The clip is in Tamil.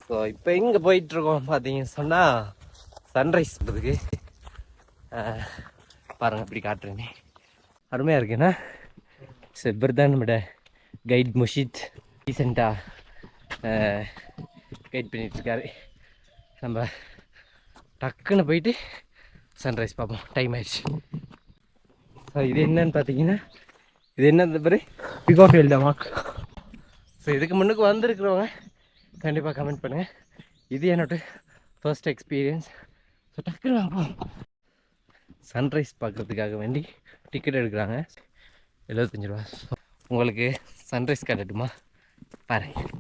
ஸோ இப்போ எங்கே போயிட்டுருக்கோம் பார்த்தீங்கன்னு சொன்னால் சன்ரைஸ் பண்ணுறதுக்கு. பாருங்கள் இப்படி காட்டுறேனே, அருமையாக இருக்குண்ணா. ஸோ இவர் தான் நம்மளோட கைட் முஷித். ரீசெண்டாக கைட் பண்ணிகிட்ருக்காரு. நம்ம டக்குன்னு போயிட்டு சன்ரைஸ் பார்ப்போம். டைம் ஆயிடுச்சு. ஸோ இது என்னன்னு பார்த்தீங்கன்னா, இது என்ன பேர் பிகாக் ஃபீல்டா மார்க். ஸோ இதுக்கு முன்னுக்கு வந்திருக்கிறவங்க கண்டிப்பாக கமெண்ட் பண்ணுங்கள். இது என்னோட ஃபர்ஸ்ட் எக்ஸ்பீரியன்ஸ். ஸோ டக்குன்னு பார்ப்போம். சன்ரைஸ் பார்க்குறதுக்காக வேண்டி டிக்கெட் எடுக்கிறாங்க, 75 ரூபா. உங்களுக்கு சன்ரைஸ் காட்டட்டுமா பாருங்கள்.